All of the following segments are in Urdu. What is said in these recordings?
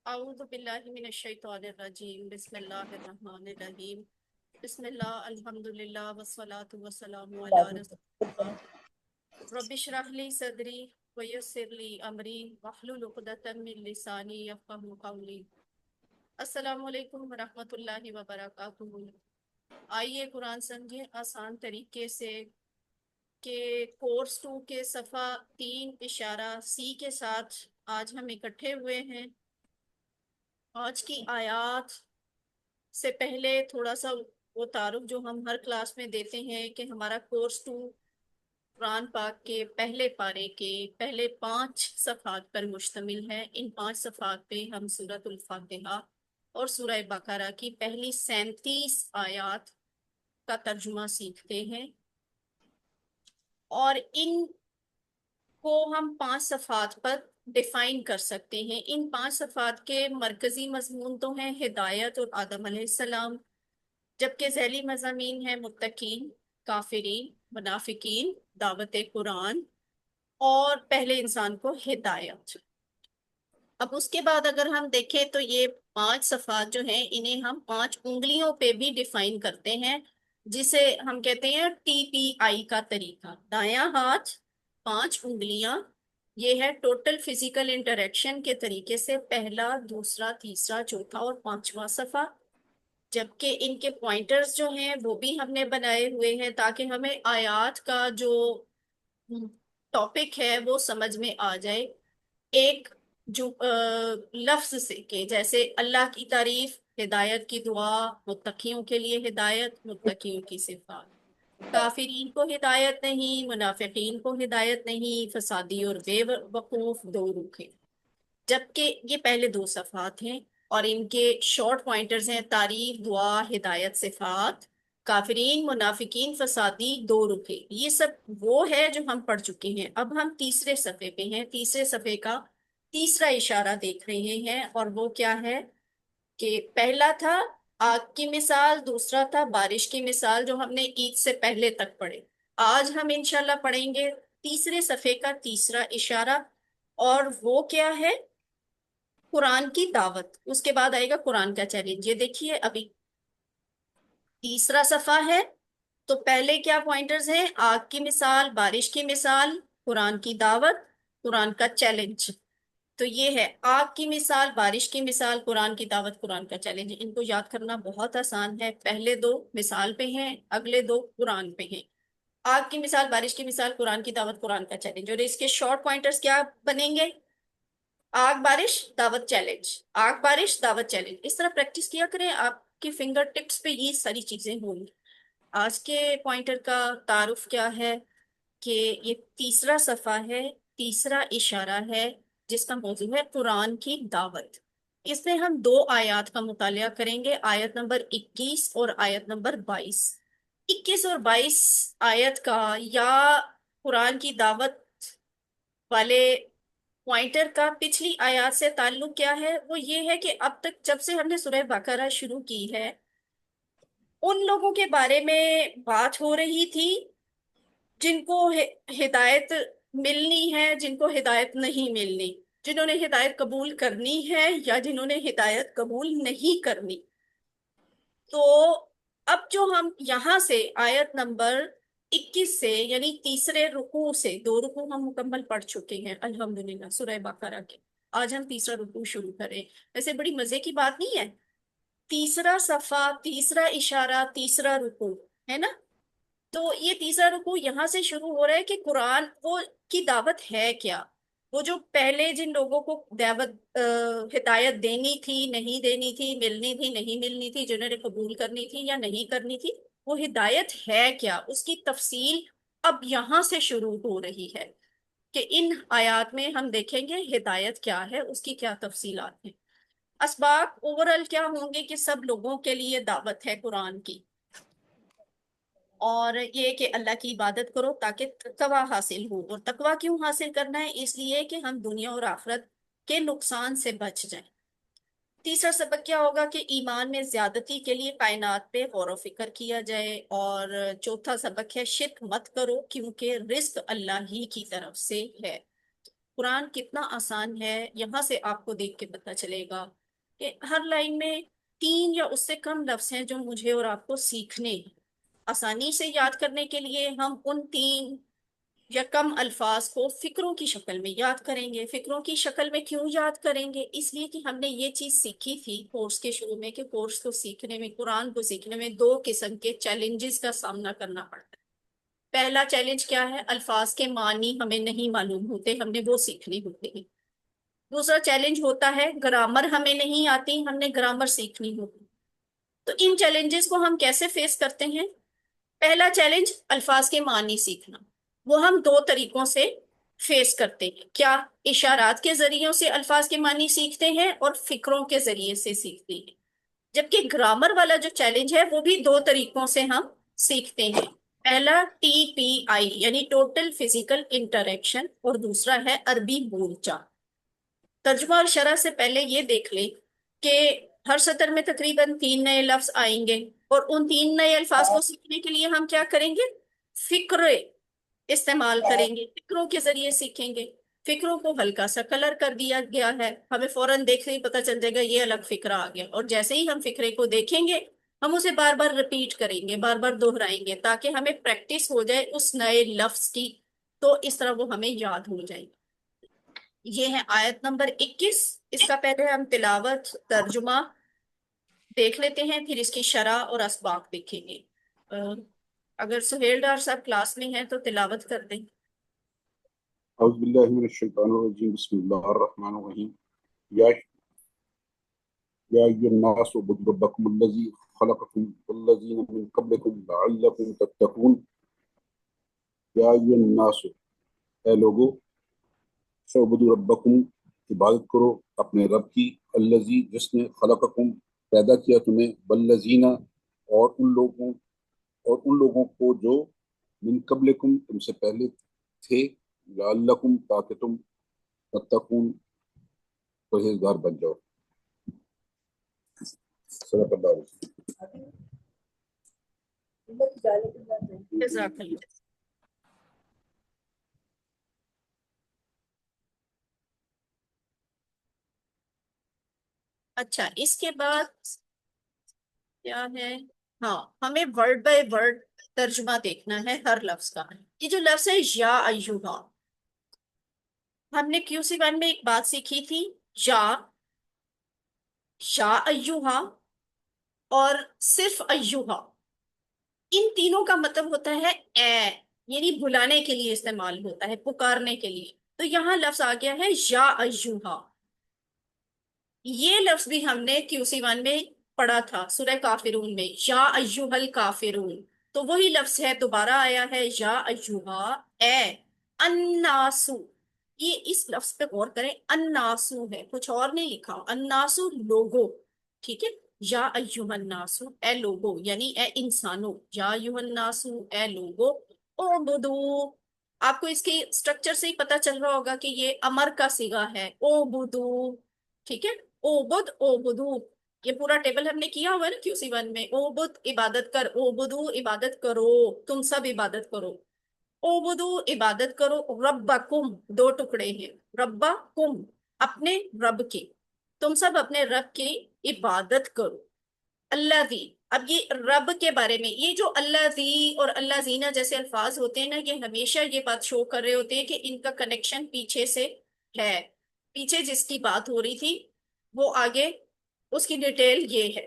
اعوذ باللہ من الشیطان الرجیم بسم اللہ الرحمن الرحیم بسم اللہ الحمدللہ والصلاة والسلام علی رسول اللہ رب اشرح لی صدری ویسر لی امری واحلل عقدۃ من لسانی یفقہوا قولی۔ السلام علیکم ورحمۃ اللہ وبرکاتہ۔ آئیے قرآن سمجھیں آسان طریقے سے کہ کورس 2 کے صفحہ 3 اشارہ سی کے ساتھ آج ہم اکٹھے ہوئے ہیں۔ آج کی آیات سے پہلے تھوڑا سا وہ تعارف جو ہم ہر کلاس میں دیتے ہیں کہ ہمارا کورس 2 قرآن پاک کے پہلے پارے کے پہلے 5 صفحات پر مشتمل ہے۔ ان 5 صفحات پہ ہم سورۃ الفاتحہ اور سورہ بقرہ کی پہلی 37 آیات کا ترجمہ سیکھتے ہیں، اور ان کو ہم 5 صفحات پر ڈیفائن کر سکتے ہیں۔ ان 5 صفحات کے مرکزی مضمون تو ہیں ہدایت اور آدم علیہ السلام، جبکہ ذیلی مضامین ہیں متقین، کافرین، منافقین، دعوت قرآن اور پہلے انسان کو ہدایت۔ اب اس کے بعد اگر ہم دیکھیں تو یہ 5 صفحات جو ہیں انہیں ہم 5 انگلیوں پہ بھی ڈیفائن کرتے ہیں، جسے ہم کہتے ہیں TPI کا طریقہ۔ دایاں ہاتھ 5 انگلیاں، یہ ہے ٹوٹل فزیکل انٹریکشن کے طریقے سے پہلا، دوسرا، تیسرا، چوتھا اور 5واں صفحہ، جبکہ ان کے پوائنٹرز جو ہیں وہ بھی ہم نے بنائے ہوئے ہیں تاکہ ہمیں آیات کا جو ٹاپک ہے وہ سمجھ میں آ جائے ایک جو لفظ سے، کہ جیسے اللہ کی تعریف، ہدایت کی دعا، متقیوں کے لیے ہدایت، متقیوں کی صفات، کافرین کو ہدایت نہیں، منافقین کو ہدایت نہیں، فسادی اور بے وقوف دو روکے، جبکہ یہ پہلے 2 صفحات ہیں اور ان کے شارٹ پوائنٹرز ہیں تعریف، دعا، ہدایت، صفات، کافرین، منافقین، فسادی، 2 رکے۔ یہ سب وہ ہے جو ہم پڑھ چکے ہیں۔ اب ہم تیسرے صفحے پہ ہیں، تیسرے صفحے کا تیسرا اشارہ دیکھ رہے ہیں، اور وہ کیا ہے کہ پہلا تھا آگ کی مثال، دوسرا تھا بارش کی مثال جو ہم نے عید سے پہلے تک پڑھے۔ آج ہم انشاءاللہ پڑھیں گے تیسرے صفحے کا تیسرا اشارہ، اور وہ کیا ہے؟ قرآن کی دعوت۔ اس کے بعد آئے گا قرآن کا چیلنج۔ یہ دیکھیے ابھی تیسرا صفحہ ہے تو پہلے کیا پوائنٹرز ہیں؟ آگ کی مثال، بارش کی مثال، قرآن کی دعوت، قرآن کا چیلنج۔ تو یہ ہے آگ کی مثال، بارش کی مثال، قرآن کی دعوت، قرآن کا چیلنج۔ ان کو یاد کرنا بہت آسان ہے، پہلے 2 مثال پہ ہیں، اگلے 2 قرآن پہ ہیں۔ آگ کی مثال، بارش کی مثال، قرآن کی دعوت، قرآن کا چیلنج، اور اس کے شارٹ پوائنٹرز کیا بنیں گے؟ آگ بارش دعوت چیلنج، آگ بارش دعوت چیلنج۔ اس طرح پریکٹس کیا کریں، آپ کی فنگر ٹپس پہ یہ ساری چیزیں ہوں گی۔ آج کے پوائنٹر کا تعارف کیا ہے کہ یہ تیسرا صفحہ ہے، تیسرا اشارہ ہے، جس کا موضوع ہے قرآن کی دعوت۔ اس میں ہم 2 آیات کا مطالعہ کریں گے، آیت نمبر 21 اور آیت نمبر 22۔ 21 اور 22 آیت کا یا قرآن کی دعوت والے پوائنٹر کا پچھلی آیات سے تعلق کیا ہے؟ وہ یہ ہے کہ اب تک جب سے ہم نے سورہ بقرہ شروع کی ہے، ان لوگوں کے بارے میں بات ہو رہی تھی جن کو ہدایت ملنی ہے، جن کو ہدایت نہیں ملنی، جنہوں نے ہدایت قبول کرنی ہے یا جنہوں نے ہدایت قبول نہیں کرنی۔ تو اب جو ہم یہاں سے آیت نمبر 21 سے، یعنی تیسرے رکوع سے، 2 رکوع ہم مکمل پڑھ چکے ہیں الحمدللہ سورہ بقرہ کے، آج ہم تیسرا رکوع شروع کریں۔ ویسے بڑی مزے کی بات نہیں ہے؟ تیسرا صفحہ، تیسرا اشارہ، تیسرا رکوع، ہے نا؟ تو یہ تیسرا رکوع یہاں سے شروع ہو رہا ہے کہ قرآن وہ کی دعوت ہے کیا؟ وہ جو پہلے جن لوگوں کو دعوت ہدایت دینی تھی، نہیں دینی تھی، ملنی تھی، نہیں ملنی تھی، جنہوں نے قبول کرنی تھی یا نہیں کرنی تھی، وہ ہدایت ہے کیا؟ اس کی تفصیل اب یہاں سے شروع ہو رہی ہے کہ ان آیات میں ہم دیکھیں گے ہدایت کیا ہے، اس کی کیا تفصیلات ہیں۔ اسباق اوورال کیا ہوں گے کہ سب لوگوں کے لیے دعوت ہے قرآن کی، اور یہ کہ اللہ کی عبادت کرو تاکہ تقوی حاصل ہو۔ اور تقوی کیوں حاصل کرنا ہے؟ اس لیے کہ ہم دنیا اور آخرت کے نقصان سے بچ جائیں۔ تیسرا سبق کیا ہوگا کہ ایمان میں زیادتی کے لیے کائنات پہ غور و فکر کیا جائے۔ اور چوتھا سبق ہے شرک مت کرو کیونکہ رزق اللہ ہی کی طرف سے ہے۔ قرآن کتنا آسان ہے یہاں سے آپ کو دیکھ کے پتہ چلے گا کہ ہر لائن میں 3 یا اس سے کم لفظ ہیں جو مجھے اور آپ کو سیکھنے ہیں۔ آسانی سے یاد کرنے کے لیے ہم ان 3 یا کم الفاظ کو فکروں کی شکل میں یاد کریں گے۔ فکروں کی شکل میں کیوں یاد کریں گے؟ اس لیے کہ ہم نے یہ چیز سیکھی تھی کورس کے شروع میں کہ کورس کو سیکھنے میں، قرآن کو سیکھنے میں 2 قسم کے چیلنجز کا سامنا کرنا پڑتا ہے۔ پہلا چیلنج کیا ہے؟ الفاظ کے معنی ہمیں نہیں معلوم ہوتے، ہم نے وہ سیکھنے ہوتے ہیں۔ دوسرا چیلنج ہوتا ہے گرامر ہمیں نہیں آتی، ہم نے گرامر سیکھنی ہوتی۔ تو ان چیلنجز کو ہم کیسے فیس کرتے ہیں؟ پہلا چیلنج الفاظ کے معنی سیکھنا، وہ ہم 2 طریقوں سے فیس کرتے ہیں۔ کیا؟ اشارات کے ذریعوں سے الفاظ کے معنی سیکھتے ہیں اور فکروں کے ذریعے سے سیکھتے ہیں۔ جبکہ گرامر والا جو چیلنج ہے وہ بھی 2 طریقوں سے ہم سیکھتے ہیں۔ پہلا TPI یعنی ٹوٹل فزیکل انٹریکشن، اور دوسرا ہے عربی بول چال۔ ترجمہ اور شرح سے پہلے یہ دیکھ لیں کہ ہر سطر میں تقریباً 3 نئے لفظ آئیں گے، اور ان 3 نئے الفاظ کو سیکھنے کے لیے ہم کیا کریں گے؟ فکرے استعمال کریں گے، فکروں کے ذریعے سیکھیں گے۔ فکروں کو ہلکا سا کلر کر دیا گیا ہے، ہمیں فوراً دیکھ ہی پتہ چل جائے گا یہ الگ فکرہ آ گیا، اور جیسے ہی ہم فکرے کو دیکھیں گے ہم اسے بار بار ریپیٹ کریں گے، بار بار دہرائیں گے تاکہ ہمیں پریکٹس ہو جائے اس نئے لفظ کی، تو اس طرح وہ ہمیں یاد ہو جائے۔ یہ ہے آیت نمبر 21۔ اس کا پہلے ہم تلاوت ترجمہ دیکھ لیتے ہیں، پھر اس کی شرح اور اسباق دیکھیں گے۔ اگر سہیل ڈار صاحب کلاس میں ہیں تو تلاوت کر دیں۔ اعوذ باللہ من الشیطان الرجیم، بسم اللہ الرحمن الرحیم۔ یا ایھا الناس اعبدوا ربکم الذی خلقکم والذین من قبلکم لعلکم تتقون۔ یا ایھا الناس، اے لوگو، اعبدوا ربکم، عبادت کرو اپنے رب کی، الذی، جس نے، خلقکم، پیدا کیا تمہیں، والذین، اور ان لوگوں کو جو، من قبلکم، تم سے پہلے تھے، لعلکم، تاکہ تم، تتقون، پرہیزگار بن جاؤ۔ صدق اللہ علیہ جزاک اللہ۔ اچھا، اس کے بعد کیا ہے؟ ہاں، ہمیں ورڈ بائی ورڈ ترجمہ دیکھنا ہے ہر لفظ کا۔ یہ جو لفظ ہے یا ایوہا، ہم نے QC1 میں ایک بات سیکھی تھی، یا ایوہا اور صرف ایوہا، ان تینوں کا مطلب ہوتا ہے اے، یعنی بلانے کے لیے استعمال ہوتا ہے، پکارنے کے لیے۔ تو یہاں لفظ آ گیا ہے یا ایوہا۔ یہ لفظ بھی ہم نے QC1 میں پڑھا تھا سورہ کافرون میں، یا ایوہا الکافرون، تو وہی لفظ ہے، دوبارہ آیا ہے، یا ایوہا، اے، الناسو۔ یہ اس لفظ پہ غور کریں، الناسو ہے، کچھ اور نہیں لکھا، الناسو لوگو، ٹھیک ہے؟ یا ایوہا الناسو، اے لوگو، یعنی اے انسانو، یا ایوہا الناسو، اے لوگو، اعبدو۔ آپ کو اس کی سٹرکچر سے ہی پتا چل رہا ہوگا کہ یہ امر کا صیغہ ہے، اعبدو، ٹھیک ہے؟ اوبد، اوبدو، یہ پورا ٹیبل ہم نے کیا ہوا ہے نا QC1 میں، اوبد عبادت کر، اوبدو عبادت کرو، تم سب عبادت کرو، اوبدو عبادت کرو، ربکم 2 ٹکڑے ہیں، ربکم اپنے رب کی، تم سب اپنے رب کی عبادت کرو، اللہ دی۔ اب یہ رب کے بارے میں، یہ جو اللہ دی اور اللہ زینہ جیسے الفاظ ہوتے ہیں نا، یہ ہمیشہ یہ بات شو کر رہے ہوتے ہیں کہ ان کا کنیکشن پیچھے سے ہے۔ پیچھے جس کی بات ہو رہی تھی وہ آگے اس کی ڈیٹیل یہ ہے،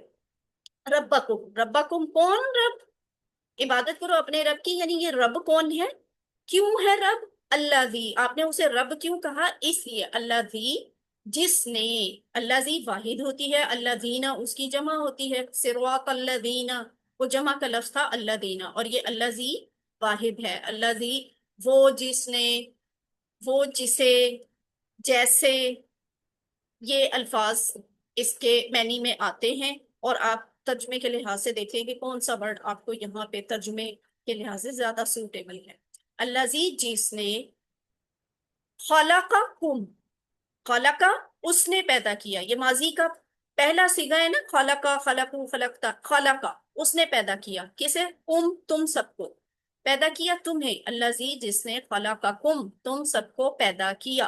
ربکم، ربکم کون؟ رب، عبادت کرو اپنے رب کی، یعنی یہ رب کون ہے؟ کیوں ہے رب؟ اللہ دی، آپ نے اسے رب کیوں کہا؟ اس لیے اللہ دی جس نے، اللہ زی واحد ہوتی ہے، اللہ دینا اس کی جمع ہوتی ہے، صراط اللہ دینا وہ جمع کا لفظ تھا اللہ دینا، اور یہ اللہ زی واحد ہے، اللہ زی وہ جس نے، وہ جسے، جیسے، یہ الفاظ اس کے معنی میں آتے ہیں، اور آپ ترجمے کے لحاظ سے دیکھیں کہ کون سا ورڈ آپ کو یہاں پہ ترجمے کے لحاظ سے زیادہ سوٹیبل ہے۔ الذی، جس نے، خلقکم، خلقہ اس نے پیدا کیا، یہ ماضی کا پہلا صیغہ ہے نا، خلقہ، خلقو، خلقتا، خلقہ اس نے پیدا کیا، کسے؟ تم سب کو پیدا کیا، تمہیں، الذی جس نے، خلقکم تم سب کو پیدا کیا،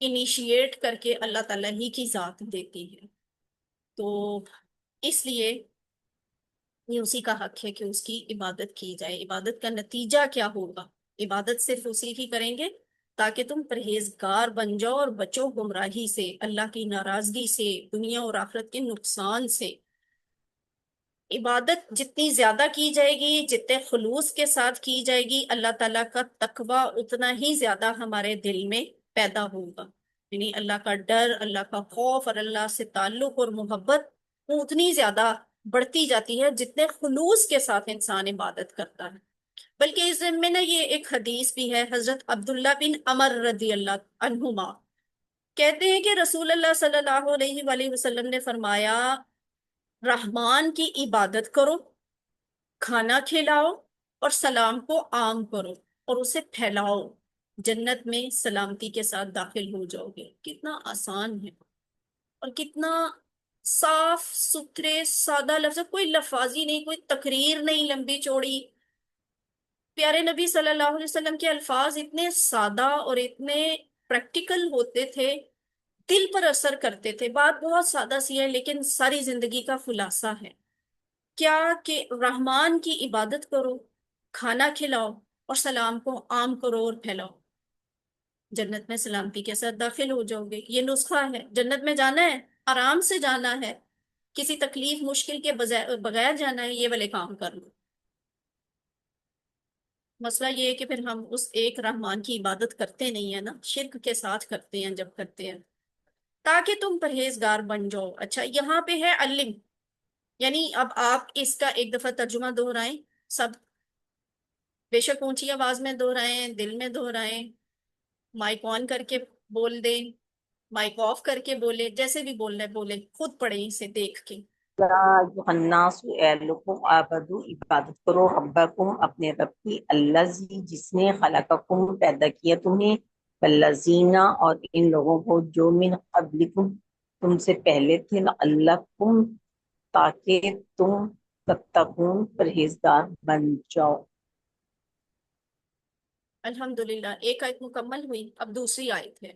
انیشیٹ کر کے اللہ تعالیٰ ہی کی ذات دیتی ہے، تو اس لیے یہ اسی کا حق ہے کہ اس کی عبادت کی جائے۔ عبادت کا نتیجہ کیا ہوگا؟ عبادت صرف اسی کی کریں گے تاکہ تم پرہیزگار بن جاؤ اور بچو گمراہی سے، اللہ کی ناراضگی سے، دنیا اور آخرت کے نقصان سے۔ عبادت جتنی زیادہ کی جائے گی، جتنے خلوص کے ساتھ کی جائے گی، اللہ تعالیٰ کا تقوی اتنا ہی زیادہ ہمارے دل میں پیدا ہوگا، یعنی اللہ کا ڈر، اللہ کا خوف اور اللہ سے تعلق اور محبت وہ اتنی زیادہ بڑھتی جاتی ہے جتنے خلوص کے ساتھ انسان عبادت کرتا ہے۔ بلکہ اس ضمن میں نا یہ ایک حدیث بھی ہے، حضرت عبداللہ بن عمر رضی اللہ عنہما کہتے ہیں کہ رسول اللہ صلی اللہ علیہ وآلہ وسلم نے فرمایا، رحمان کی عبادت کرو، کھانا کھلاؤ اور سلام کو عام کرو اور اسے پھیلاؤ، جنت میں سلامتی کے ساتھ داخل ہو جاؤ گے۔ کتنا آسان ہے اور کتنا صاف ستھرے سادہ لفظ، کوئی لفاظی نہیں، کوئی تقریر نہیں لمبی چوڑی۔ پیارے نبی صلی اللہ علیہ وسلم کے الفاظ اتنے سادہ اور اتنے پریکٹیکل ہوتے تھے، دل پر اثر کرتے تھے۔ بات بہت سادہ سی ہے لیکن ساری زندگی کا خلاصہ ہے، کیا کہ رحمان کی عبادت کرو، کھانا کھلاؤ اور سلام کو عام کرو اور پھیلاؤ، جنت میں سلامتی کے ساتھ داخل ہو جاؤ گے۔ یہ نسخہ ہے، جنت میں جانا ہے، آرام سے جانا ہے، کسی تکلیف مشکل کے بغیر جانا ہے، یہ والے کام کر لو۔ مسئلہ یہ ہے کہ پھر ہم اس ایک رحمان کی عبادت کرتے نہیں ہیں نا، شرک کے ساتھ کرتے ہیں جب کرتے ہیں۔ تاکہ تم پرہیزگار بن جاؤ، اچھا یہاں پہ ہے علم، یعنی اب آپ اس کا ایک دفعہ ترجمہ دہرائیں سب، بے شک اونچی آواز میں دہرائیں، دل میں دہرائیں، مائک آن کر کے بول دیں، مائک آف کر کے بولے، جیسے بھی بولنا ہے بولے، خود پڑھیں اسے دیکھ کے۔ یا ایھا الناس، اے لوگوں، عبدو عبادت کرو ربکم اپنے رب کی، الذی جس نے خلقکم پیدا کیا تمہیں، والذین اور ان لوگوں کو جو من قبلکم تم سے پہلے تھے، لعلکم تاکہ تم تتقون پرہیزگار بن جاؤ۔ الحمدللہ ایک آیت مکمل ہوئی، اب دوسری آیت ہے۔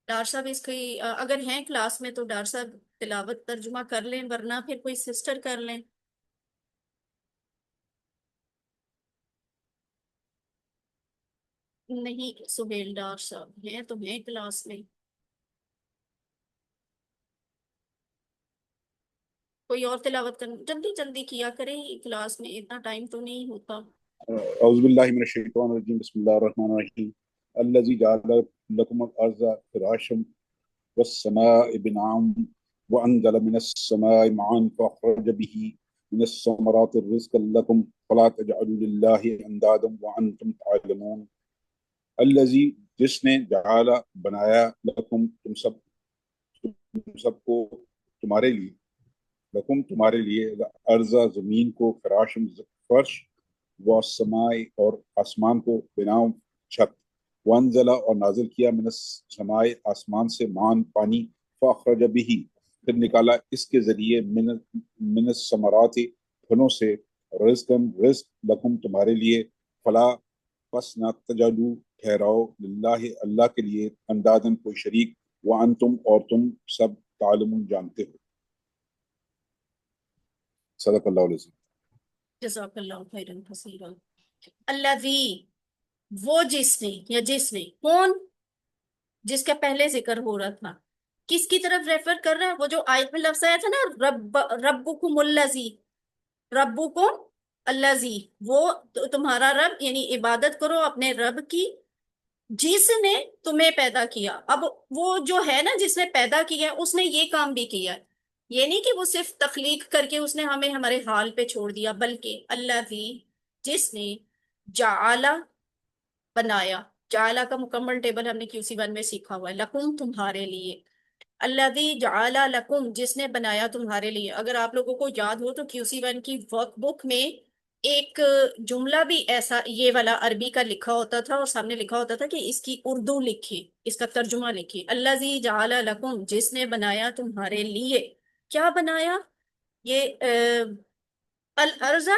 ڈاکٹر صاحب اس کی اگر ہیں کلاس میں تو ڈاکٹر صاحب تلاوت ترجمہ کر لیں، ورنہ پھر کوئی سسٹر کر لیں۔ نہیں سہیل ڈاکٹر صاحب ہیں تو ہیں کلاس میں، کوئی اور تلاوت کر، جلدی جلدی کیا کریں، کلاس میں اتنا ٹائم تو نہیں ہوتا۔ اعوذ باللہ من الشیطان الرجیم، بسم اللہ الرحمن الرحیم۔ الذی جعل لکم الارض فراشا والسماء بناء وانزل من السماء ماء فاخرج به من الثمرات رزقا لکم فلا تجعلوا للہ اندادا وانتم تعلمون۔ الذی جس نے جعل بنایا لکم تم سب کو تمہارے لیے، لکم تمہارے لیے، ارض زمین کو، فراشم فرش، والسماء اور آسمان کو، بناؤ چھت، وانزل اور نازل کیا، من السماء آسمان سے، مان پانی، فاخرج به پھر نکالا اس کے ذریعے، من الثمرات پھلوں سے، رزقن رزق، لکم تمہارے لیے، فلا پس نہ تجعلوا ٹھہراؤ، للہ اللہ کے لیے، اندازن کوئی شریک، وانتم اور تم سب، تعلمون جانتے ہو۔ صدق اللہ علیہ وسلم۔ جزاک اللہ خیرا کثیرا۔ الذی وہ جس نے، یا جس نے، کون؟ جس کا پہلے ذکر ہو رہا تھا، کس کی طرف ریفر کر رہا ہے؟ وہ جو آیت میں لفظ آیا تھا نا، ربکم الذی، ربکم الذی، وہ تمہارا رب، یعنی عبادت کرو اپنے رب کی جس نے تمہیں پیدا کیا۔ اب وہ جو ہے نا جس نے پیدا کیا اس نے یہ کام بھی کیا ہے، یہ نہیں کہ وہ صرف تخلیق کر کے اس نے ہمیں ہمارے حال پہ چھوڑ دیا، بلکہ الذی جس نے، جعل بنایا، جعل کا مکمل ٹیبل ہم نے QC1 میں سیکھا ہوا ہے، لکم تمہارے لیے، الذی جعل لکم جس نے بنایا تمہارے لیے۔ اگر آپ لوگوں کو یاد ہو تو QC1 کی ورک بک میں ایک جملہ بھی ایسا یہ والا عربی کا لکھا ہوتا تھا اور سامنے لکھا ہوتا تھا کہ اس کی اردو لکھی، اس کا ترجمہ لکھی، الذی جعل لکم جس نے بنایا تمہارے لیے۔ کیا بنایا؟ یہ الارض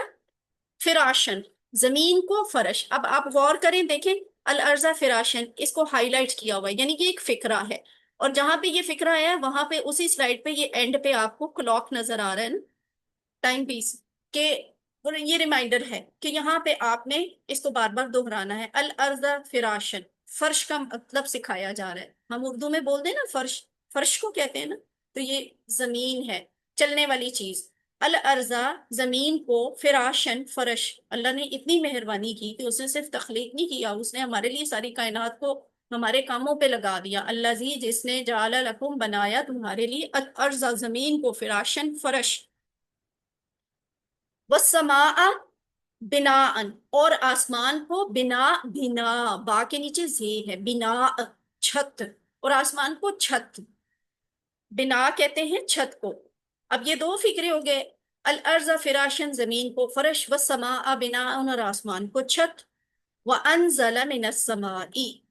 فراشن، زمین کو فرش۔ اب آپ غور کریں دیکھیں، الارض فراشن، اس کو ہائی لائٹ کیا ہوا ہے، یعنی کہ ایک فقرہ ہے، اور جہاں پہ یہ فقرہ ہے وہاں پہ اسی سلائڈ پہ یہ اینڈ پہ آپ کو کلاک نظر آ رہا ہے نا، ٹائم پیس، کہ اور یہ ریمائنڈر ہے کہ یہاں پہ آپ نے اس کو بار بار دہرانا ہے، الارض فراشن، فرش کا مطلب سکھایا جا رہا ہے، ہم اردو میں بول دیں نا فرش، فرش کو کہتے ہیں نا، تو یہ زمین ہے، چلنے والی چیز، الارض زمین کو، فراشن فرش، اللہ نے اتنی مہربانی کی کہ اس نے صرف تخلیق نہیں کیا، اس نے ہمارے لیے ساری کائنات کو ہمارے کاموں پہ لگا دیا، اللہ جس نے جعل لکم بنایا تمہارے لیے الارض زمین کو، فراشن فرش، والسماء بناء، اور آسمان کو، بنا بنا، با کے نیچے زی ہے، بنا چھت، اور آسمان کو چھت، بنا کہتے ہیں چھت کو۔ اب یہ دو فکرے ہو گئے، الارض فراشن زمین کو فرش، والسماء بناء اور آسمان کو چھت، وانزل من السماء،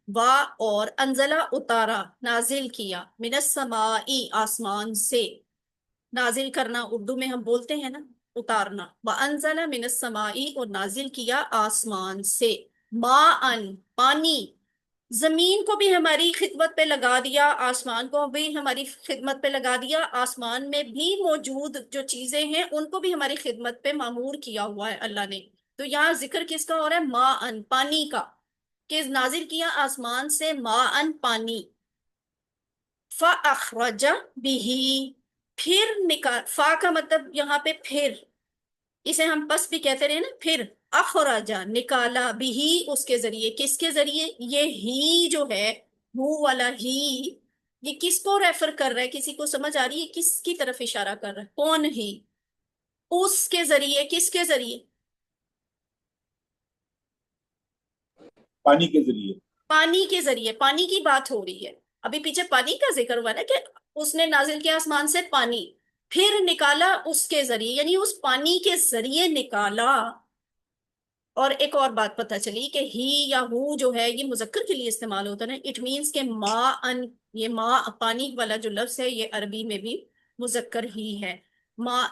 و اور انزلہ اتارا، نازل کیا، من السماء آسمان سے، نازل کرنا اردو میں ہم بولتے ہیں نا اتارنا، وانزل من السماء اور نازل کیا آسمان سے، ماء پانی، زمین کو بھی ہماری خدمت پہ لگا دیا، آسمان کو بھی ہماری خدمت پہ لگا دیا، آسمان میں بھی موجود جو چیزیں ہیں ان کو بھی ہماری خدمت پہ معمور کیا ہوا ہے اللہ نے۔ تو یہاں ذکر کس کا ہو رہا ہے؟ ماء، پانی کا، کہ نازل کیا آسمان سے ماء پانی، فَأَخْرَجَ بِهِ، پھر نکال، فا کا مطلب یہاں پہ پھر، اسے ہم پس بھی کہتے رہے نا، پھر اخراجا نکالا، بھی اس کے ذریعے، کس کے ذریعے؟ یہ ہی جو ہے، ہو والا ہی، یہ کس کو ریفر کر رہا ہے؟ کسی کو سمجھ آ رہی ہے کس کی طرف اشارہ کر رہا ہے؟ کون ہی؟ اس کے ذریعے، کس کے ذریعے؟ پانی کے ذریعے، پانی کے ذریعے، پانی کی بات ہو رہی ہے، ابھی پیچھے پانی کا ذکر ہوا نا، کہ اس نے نازل کیا آسمان سے پانی، پھر نکالا اس کے ذریعے، یعنی اس پانی کے ذریعے نکالا۔ اور ایک اور بات پتہ چلی کہ ہی یا ہو جو ہے یہ مذکر کے لیے استعمال ہوتا ہے نا، اٹ مینس کہ ما ان، یہ ما پانی والا جو لفظ ہے یہ عربی میں بھی مذکر ہی ہے، ما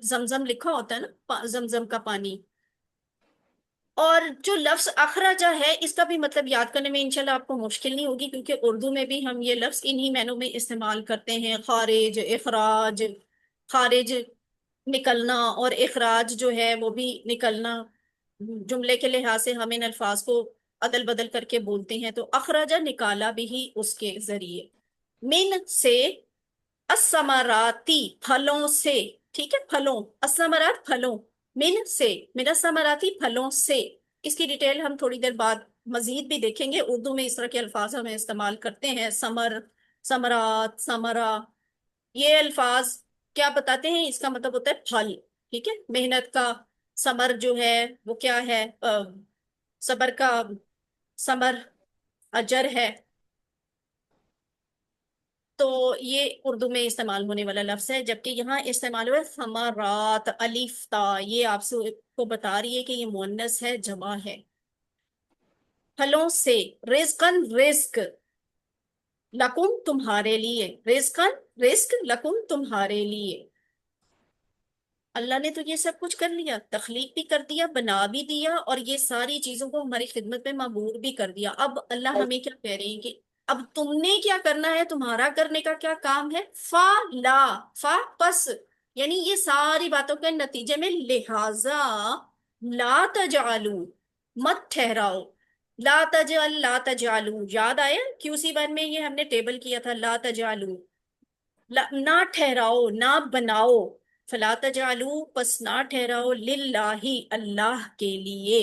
زمزم لکھا ہوتا ہے نا، زمزم کا پانی۔ اور جو لفظ اخراجہ ہے اس کا بھی مطلب یاد کرنے میں انشاءاللہ آپ کو مشکل نہیں ہوگی، کیونکہ اردو میں بھی ہم یہ لفظ انہی معنوں میں استعمال کرتے ہیں، خارج، اخراج، خارج نکلنا، اور اخراج جو ہے وہ بھی نکلنا، جملے کے لحاظ سے ہم ان الفاظ کو عدل بدل کر کے بولتے ہیں، تو اخراجہ نکالا بھی اس کے ذریعے، من سے، الثمراتی پھلوں سے، ٹھیک ہے، پھلوں، الثمرات پھلوں، من سے، من الثمراتی پھلوں سے، اس کی ڈیٹیل ہم تھوڑی دیر بعد مزید بھی دیکھیں گے، اردو میں اس طرح کے الفاظ ہمیں استعمال کرتے ہیں، ثمر، ثمرات، ثمرہ، یہ الفاظ کیا بتاتے ہیں؟ اس کا مطلب ہوتا ہے پھل، ٹھیک ہے، محنت کا ثمر جو ہے وہ کیا ہے؟ صبر کا ثمر اجر ہے، تو یہ اردو میں استعمال ہونے والا لفظ ہے، جبکہ یہاں استعمال ہوا ہے ثمرات، الف تا، یہ آپ سے کو بتا رہی ہے کہ یہ مؤنث ہے، جمع ہے، پھلوں سے، رزقن رزق، لکم تمہارے لیے، رزقن رزق، لکم تمہارے لیے، اللہ نے تو یہ سب کچھ کر لیا، تخلیق بھی کر دیا، بنا بھی دیا، اور یہ ساری چیزوں کو ہماری خدمت میں معمور بھی کر دیا۔ اب اللہ ہمیں کیا کہہ رہے ہیں کہ اب تم نے کیا کرنا ہے، تمہارا کرنے کا کیا کام ہے؟ فا لا، فا پس، یعنی یہ ساری باتوں کے نتیجے میں لہذا، لا تجعلو، مت ٹھہراؤ، لا تجعل، لا تجعلو، یاد آیا کیو سی بار میں یہ ہم نے ٹیبل کیا تھا، لا تجعلو، نہ ٹھہراؤ، نہ بناؤ، فلا تجعلوا، پس نہ ٹھہراؤ، للہ اللہ کے لیے،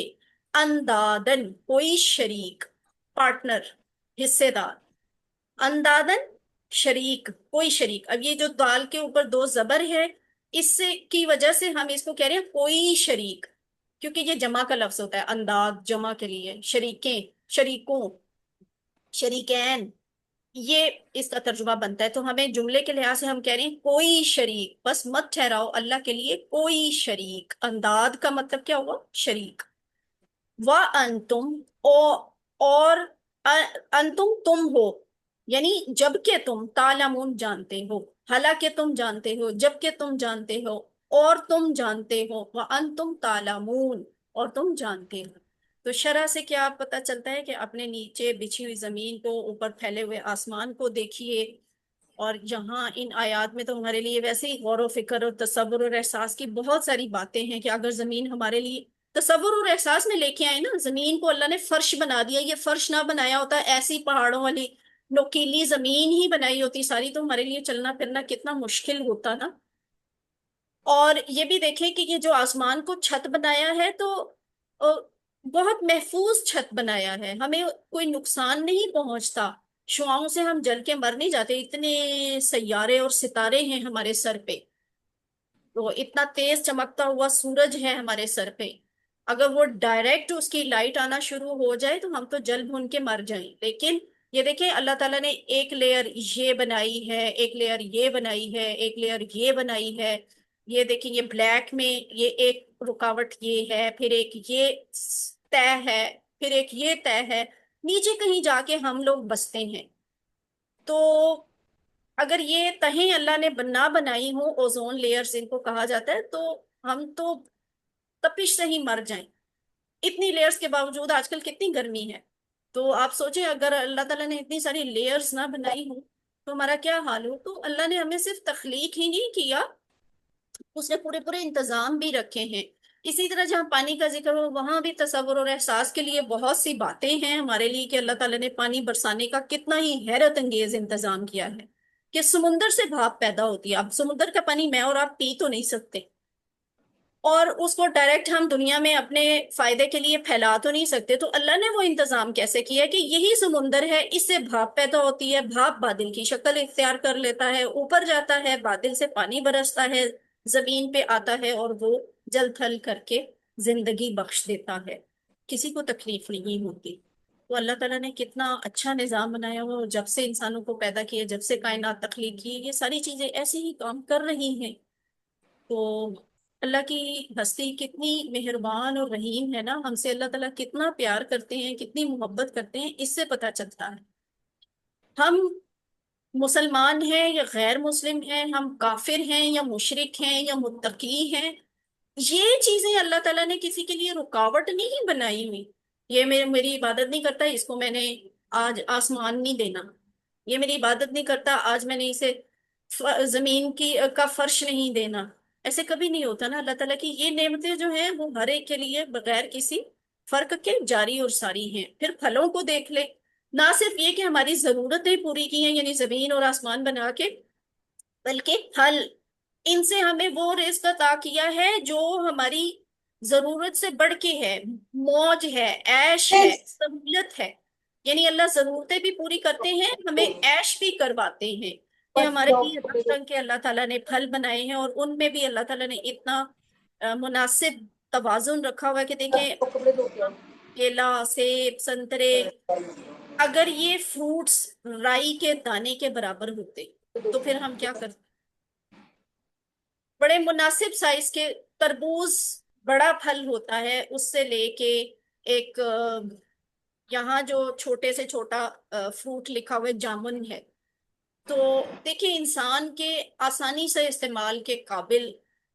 اندادن کوئی شریک، پارٹنر، حصے دار، اندادن شریک، کوئی شریک، اب یہ جو دال کے اوپر دو زبر ہے، اس سے کی وجہ سے ہم اس کو کہہ رہے ہیں کوئی شریک، کیونکہ یہ جمع کا لفظ ہوتا ہے، انداد جمع کے لیے، شریکیں، شریکوں، شریکین، یہ اس کا ترجمہ بنتا ہے، تو ہمیں جملے کے لحاظ سے ہم کہہ رہے ہیں کوئی شریک، بس مت ٹھہراؤ اللہ کے لیے کوئی شریک، انداد کا مطلب کیا ہوا؟ شریک، وَأَنْتُمْ، اور انتم تم ہو، یعنی جب کہ تم، تعلمون جانتے ہو، حالانکہ تم جانتے ہو، جب کہ تم جانتے ہو، اور تم جانتے ہو، وَأَنْتُمْ تعلمون، اور تم جانتے ہو، تو شرح سے کیا پتہ چلتا ہے کہ اپنے نیچے بچھی ہوئی زمین کو، اوپر پھیلے ہوئے آسمان کو دیکھیے، اور یہاں ان آیات میں تو ہمارے لیے ویسے ہی غور و فکر اور تصور اور احساس کی بہت ساری باتیں ہیں کہ اگر زمین ہمارے لیے تصور اور احساس میں لے کے آئے نا، زمین کو اللہ نے فرش بنا دیا، یہ فرش نہ بنایا ہوتا، ایسی پہاڑوں والی نوکیلی زمین ہی بنائی ہوتی ساری، تو ہمارے لیے چلنا پھرنا کتنا مشکل ہوتا نا۔ اور یہ بھی دیکھیں کہ یہ جو آسمان کو چھت بنایا ہے تو آ، بہت محفوظ چھت بنایا ہے، ہمیں کوئی نقصان نہیں پہنچتا، شعاؤں سے ہم جل کے مر نہیں جاتے، اتنے سیارے اور ستارے ہیں ہمارے سر پہ، تو اتنا تیز چمکتا ہوا سورج ہے ہمارے سر پہ، اگر وہ ڈائریکٹ اس کی لائٹ آنا شروع ہو جائے تو ہم تو جل بھن کے مر جائیں۔ لیکن یہ دیکھیں اللہ تعالیٰ نے ایک لیئر یہ بنائی ہے، ایک لیئر یہ بنائی ہے، ایک لیئر یہ بنائی ہے، یہ دیکھیں یہ بلیک میں یہ ایک رکاوٹ یہ ہے، پھر ایک یہ طے ہے، پھر ایک یہ طے ہے، نیچے کہیں جا کے ہم لوگ بستے ہیں۔ تو اگر یہ تہیں اللہ نے نہ بنائی ہوں، اوزون لیئرز ان کو کہا جاتا ہے، تو ہم تو تپش سے ہی مر جائیں۔ اتنی لیئرز کے باوجود آج کل کتنی گرمی ہے، تو آپ سوچیں اگر اللہ تعالیٰ نے اتنی ساری لیئرز نہ بنائی ہوں تو ہمارا کیا حال ہو۔ تو اللہ نے ہمیں صرف تخلیق ہی نہیں کیا، اس نے پورے پورے انتظام بھی رکھے ہیں۔ اسی طرح جہاں پانی کا ذکر ہو وہاں بھی تصور اور احساس کے لیے بہت سی باتیں ہیں ہمارے لیے کہ اللہ تعالیٰ نے پانی برسانے کا کتنا ہی حیرت انگیز انتظام کیا ہے، کہ سمندر سے بھاپ پیدا ہوتی ہے، اب سمندر کا پانی میں اور آپ پی تو نہیں سکتے، اور اس کو ڈائریکٹ ہم دنیا میں اپنے فائدے کے لیے پھیلا تو نہیں سکتے، تو اللہ نے وہ انتظام کیسے کیا کہ یہی سمندر ہے، اس سے بھاپ پیدا ہوتی ہے، بھاپ بادل کی شکل اختیار کر لیتا ہے، اوپر جاتا ہے، بادل سے پانی برستا ہے، زمین پہ آتا ہے، اور وہ جل تھل کر کے زندگی بخش دیتا ہے، کسی کو تکلیف نہیں ہوتی۔ تو اللہ تعالیٰ نے کتنا اچھا نظام بنایا ہوا، اور جب سے انسانوں کو پیدا کیا، جب سے کائنات تخلیق کی، یہ ساری چیزیں ایسے ہی کام کر رہی ہیں۔ تو اللہ کی ہستی کتنی مہربان اور رحیم ہے نا، ہم سے اللہ تعالیٰ کتنا پیار کرتے ہیں، کتنی محبت کرتے ہیں، اس سے پتہ چلتا ہے۔ ہم مسلمان ہیں یا غیر مسلم ہیں، ہم کافر ہیں یا مشرک ہیں یا متقی ہیں، یہ چیزیں اللہ تعالیٰ نے کسی کے لیے رکاوٹ نہیں بنائی ہوئی۔ یہ میری عبادت نہیں کرتا، اس کو میں نے آج آسمان نہیں دینا، یہ میری عبادت نہیں کرتا، آج میں نے اسے زمین کا فرش نہیں دینا، ایسے کبھی نہیں ہوتا نا۔ اللہ تعالیٰ کی یہ نعمتیں جو ہیں وہ ہر ایک کے لیے بغیر کسی فرق کے جاری اور ساری ہیں۔ پھر پھلوں کو دیکھ لے، نہ صرف یہ کہ ہماری ضرورتیں پوری کی ہیں یعنی زمین اور آسمان بنا کے، بلکہ پھل، ان سے ہمیں وہ رزق عطا کیا ہے جو ہماری ضرورت سے بڑھ کے ہے، موج ہے، عیش ہے، سہولت ہے، یعنی اللہ ضرورتیں بھی پوری کرتے ہیں، ہمیں عیش بھی کرواتے ہیں، کہ ہمارے لیے رنگ رنگ کے اللہ تعالیٰ نے پھل بنائے ہیں، اور ان میں بھی اللہ تعالیٰ نے اتنا مناسب توازن رکھا ہوا ہے کہ دیکھیں کیلا، سیب، سنترے، اگر یہ فروٹس رائی کے دانے کے برابر ہوتے تو پھر ہم کیا کرتے؟ بڑے مناسب سائز کے تربوز بڑا پھل ہوتا ہے، اس سے لے کے ایک یہاں جو چھوٹے سے چھوٹا فروٹ لکھا ہوا ہے جامن ہے، تو دیکھیں انسان کے آسانی سے استعمال کے قابل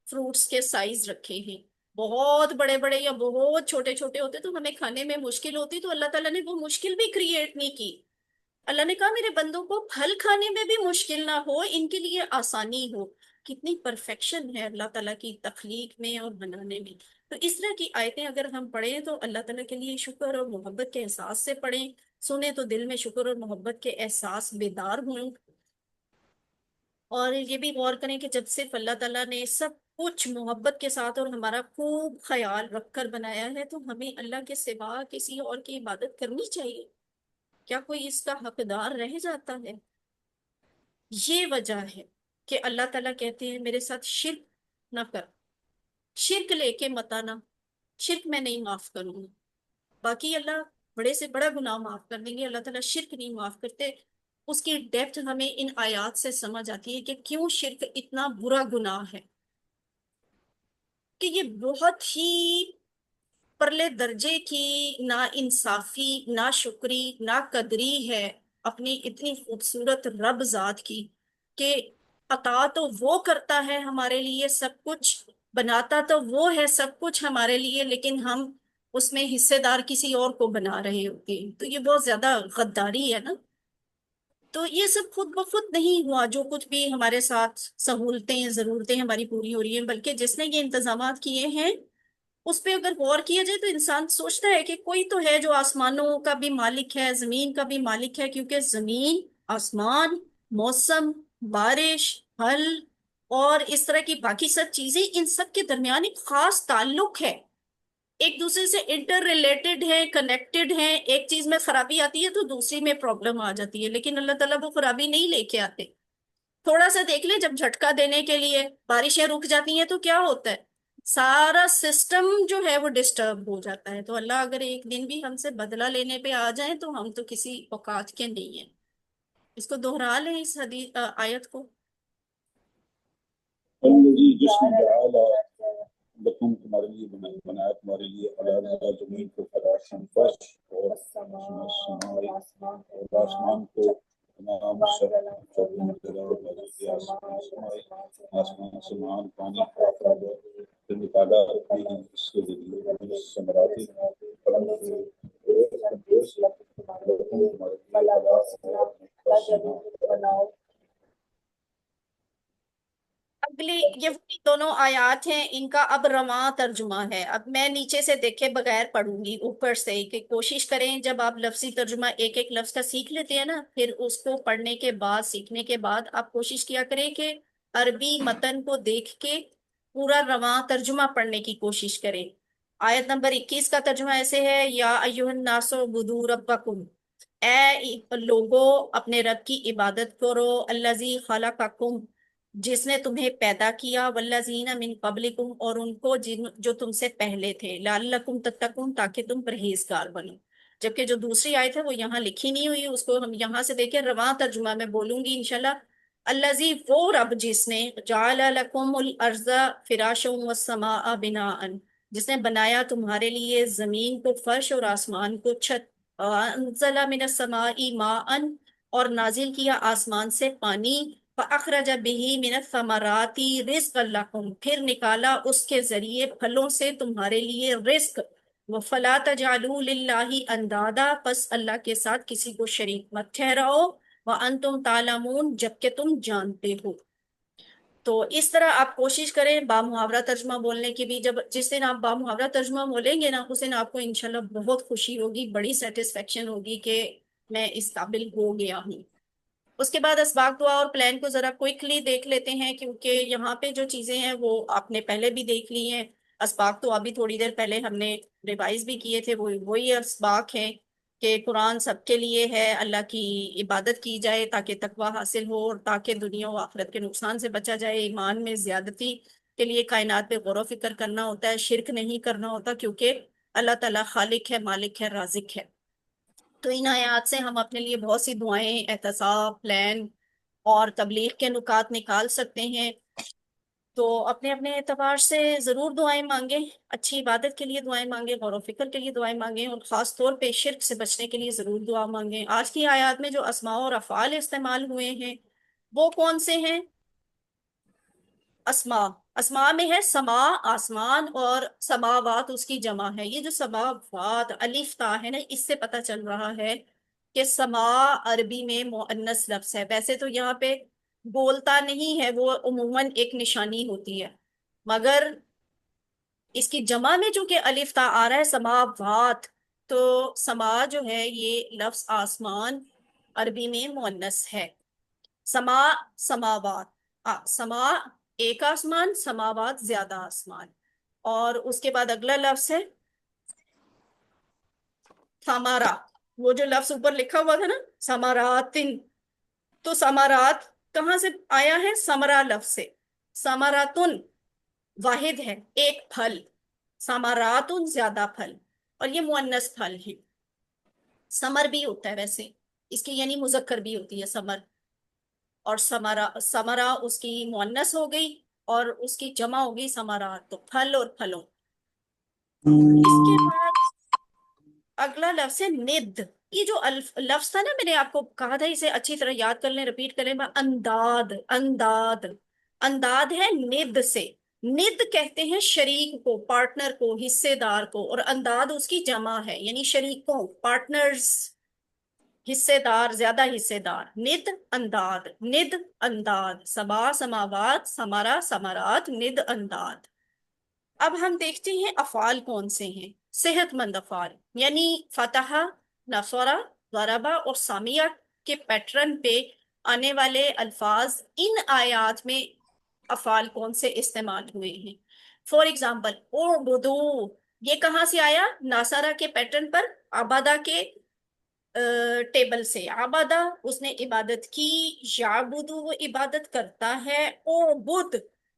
فروٹس کے سائز رکھے ہیں، بہت بڑے بڑے یا بہت چھوٹے چھوٹے ہوتے تو ہمیں کھانے میں مشکل ہوتی، تو اللہ تعالیٰ نے وہ مشکل بھی کریٹ نہیں کی، اللہ نے کہا میرے بندوں کو پھل کھانے میں بھی مشکل نہ ہو، ان کے لیے آسانی ہو۔ کتنی پرفیکشن ہے اللہ تعالیٰ کی تخلیق میں اور بنانے میں۔ تو اس طرح کی آیتیں اگر ہم پڑھیں تو اللہ تعالیٰ کے لیے شکر اور محبت کے احساس سے پڑھیں، سنیں تو دل میں شکر اور محبت کے احساس بیدار ہوں، اور یہ بھی غور کریں کہ جب صرف اللہ تعالیٰ نے سب کچھ محبت کے ساتھ اور ہمارا خوب خیال رکھ کر بنایا ہے، تو ہمیں اللہ کے سوا کسی اور کی عبادت کرنی چاہیے؟ کیا کوئی اس کا حقدار رہ جاتا ہے؟ یہ وجہ ہے کہ اللہ تعالیٰ کہتے ہیں میرے ساتھ شرک نہ کر، شرک لے کے مت آنا، شرک میں نہیں معاف کروں گا، باقی اللہ بڑے سے بڑا گناہ معاف کر دیں گے، اللہ تعالیٰ شرک نہیں معاف کرتے۔ اس کی ڈیپتھ ہمیں ان آیات سے سمجھ آتی ہے کہ کیوں شرک اتنا برا گناہ ہے، کہ یہ بہت ہی پرلے درجے کی نا انصافی، نا شکری، نا قدری ہے اپنی اتنی خوبصورت رب ذات کی، کہ عطا تو وہ کرتا ہے ہمارے لیے سب کچھ، بناتا تو وہ ہے سب کچھ ہمارے لیے، لیکن ہم اس میں حصے دار کسی اور کو بنا رہے ہوتے ہیں، تو یہ بہت زیادہ غداری ہے نا۔ تو یہ سب خود بخود نہیں ہوا، جو کچھ بھی ہمارے ساتھ سہولتیں ضرورتیں ہماری پوری ہو رہی ہیں، بلکہ جس نے یہ انتظامات کیے ہیں اس پہ اگر غور کیا جائے تو انسان سوچتا ہے کہ کوئی تو ہے جو آسمانوں کا بھی مالک ہے، زمین کا بھی مالک ہے، کیونکہ زمین، آسمان، موسم، بارش، پھل اور اس طرح کی باقی سب چیزیں، ان سب کے درمیان ایک خاص تعلق ہے، ایک دوسرے سے انٹر ریلیٹڈ ہے، کنیکٹڈ ہیں۔ ایک چیز میں خرابی آتی ہے تو دوسری میں پرابلم آ جاتی ہے، لیکن اللہ تعالیٰ وہ خرابی نہیں لے کے آتے۔ تھوڑا سا دیکھ لیں، جب جھٹکا دینے کے لیے بارشیں رک جاتی ہیں تو کیا ہوتا ہے؟ سارا سسٹم جو ہے وہ ڈسٹرب ہو جاتا ہے۔ تو اللہ اگر ایک دن بھی ہم سے بدلہ لینے پہ آ جائیں تو ہم تو کسی اوقات کے نہیں ہیں۔ اس کو دوہرا لیں، اس حدیث آیت کو۔ الذی جس نے جعل لکم تمہارے لیے بنایا تمہارے لیے الارض زمین کو فراشن فرش اور آسمان کو تمام سب آسمان سمان پانی پھر نکالا اس کے ذریعے ثمراتی پھلوں سے تمہارے لیے اگلی یہ وہی دونوں آیات ہیں، ان کا اب رواں ترجمہ ہے۔ اب میں نیچے سے دیکھے بغیر پڑھوں گی، اوپر سے، کہ کوشش کریں جب آپ لفظی ترجمہ ایک ایک لفظ کا سیکھ لیتے ہیں نا، پھر اس کو پڑھنے کے بعد، سیکھنے کے بعد آپ کوشش کیا کریں کہ عربی متن کو دیکھ کے پورا رواں ترجمہ پڑھنے کی کوشش کریں۔ آیت نمبر 21 کا ترجمہ ایسے ہے، یا ایھا الناس اعبدوا ربکم، اے لوگو اپنے رب کی عبادت کرو، الذی خلقکم، جس نے تمہیں پیدا کیا، والذین من قبلکم، اور ان کو جو تم سے پہلے تھے، لعلکم تتقون، تاکہ تم پرہیزگار بنو۔ جبکہ جو دوسری آیت ہے وہ یہاں لکھی نہیں ہوئی، اس کو ہم یہاں سے دیکھیں، رواں ترجمہ میں بولوں گی انشاءاللہ۔ الذی، وہ رب جس نے، جعل لکم الارض فراشا والسماء بناء، جس نے بنایا تمہارے لیے زمین کو فرش اور آسمان کو چھت، انزل من السماء ماء، اور نازل کیا آسمان سے پانی، فَأَخْرَجَ بِهِ مِنَ الثَّمَرَاتِ رِزْقًا لَكُمْ، پھر نکالا اس کے ذریعے پھلوں سے تمہارے لیے رزق، وَفَلَا تَجْعَلُوا لِلَّهِ أَنْدَادًا، پس اللہ کے ساتھ کسی کو شریک مت ٹھہراؤ، وَأَنْتُمْ تَعْلَمُونَ، جبکہ تم جانتے ہو۔ تو اس طرح آپ کوشش کریں بامحاورہ ترجمہ بولنے کی بھی، جس دن آپ بامحاورہ ترجمہ بولیں گے نا، اس دن آپ کو انشاءاللہ بہت خوشی ہوگی، بڑی سیٹسفیکشن ہوگی کہ میں اس قابل ہو گیا ہوں۔ اس کے بعد اسباق دعا اور پلان کو ذرا کوئکلی دیکھ لیتے ہیں، کیونکہ یہاں پہ جو چیزیں ہیں وہ آپ نے پہلے بھی دیکھ لی ہیں۔ اسباق تو ابھی تھوڑی دیر پہلے ہم نے ریوائز بھی کیے تھے، وہی اسباق ہیں کہ قرآن سب کے لیے ہے، اللہ کی عبادت کی جائے تاکہ تقوی حاصل ہو، اور تاکہ دنیا و آخرت کے نقصان سے بچا جائے۔ ایمان میں زیادتی کے لیے کائنات پہ غور و فکر کرنا ہوتا ہے، شرک نہیں کرنا ہوتا، کیونکہ اللہ تعالیٰ خالق ہے، مالک ہے، رازق ہے۔ تو ان آیات سے ہم اپنے لیے بہت سی دعائیں، احتساب، پلان اور تبلیغ کے نکات نکال سکتے ہیں۔ تو اپنے اپنے اعتبار سے ضرور دعائیں مانگیں، اچھی عبادت کے لیے دعائیں مانگیں، غور و فکر کے لیے دعائیں مانگیں، اور خاص طور پہ شرک سے بچنے کے لیے ضرور دعا مانگیں۔ آج کی آیات میں جو اسماء اور افعال استعمال ہوئے ہیں وہ کون سے ہیں؟ اسماء، اسماء میں ہے سما، آسمان، اور سماوات اس کی جمع ہے۔ یہ جو سماوات الف تا ہے نا، اس سے پتہ چل رہا ہے کہ سما عربی میں مؤنث لفظ ہے۔ ویسے تو یہاں پہ بولتا نہیں ہے، وہ عموماً ایک نشانی ہوتی ہے، مگر اس کی جمع میں چونکہ الف تا آ رہا ہے، سماوات، تو سما جو ہے یہ لفظ آسمان عربی میں مؤنث ہے۔ سما، سماوات، سما ایک آسمان، سماوات زیادہ آسمان۔ اور اس کے بعد اگلا لفظ ہے سمارا، وہ جو لفظ اوپر لکھا ہوا تھا نا، سماراتن، تو سمارات کہاں سے آیا ہے؟ سمرا لفظ سے۔ سمراتن واحد ہے، ایک پھل، سماراتن زیادہ پھل، اور یہ مؤنث پھل ہے۔ سمر بھی ہوتا ہے ویسے، اس کی یعنی مذکر بھی ہوتی ہے سمر، اور سمرا، سمرا اس کی مؤنث ہو گئی اور اس کی جمع ہو گئی سمرات، تو پھل اور پھلوں۔ اس کے بعد اگلا لفظ ہے ند۔ یہ جو لفظ تھا نا، میں نے آپ کو کہا تھا اسے اچھی طرح یاد کر لیں، ریپیٹ کریں، انداد، انداد، انداد ہے ند سے۔ ند کہتے ہیں شریک کو، پارٹنر کو، حصے دار کو، اور انداد اس کی جمع ہے، یعنی شریکوں، پارٹنرز، حصے دار، زیادہ حصے دار، ند انداد، ند انداد، سبا سماوات، سمرا سمرات، ند انداد۔ اب ہم دیکھتے ہیں افعال کون سے ہیں، صحت مند افعال، یعنی فتح، نصرہ، ضربہ اور سامیہ کے پیٹرن پہ آنے والے الفاظ ان آیات میں افعال کون سے استعمال ہوئے ہیں۔ فور ایگزامپل، اعبدو، یہ کہاں سے آیا؟ ناصرہ کے پیٹرن پر، عبادہ کے ٹیبل سے، عبادہ اس نے عبادت کی، یعبدو وہ عبادت کرتا ہے، اعبد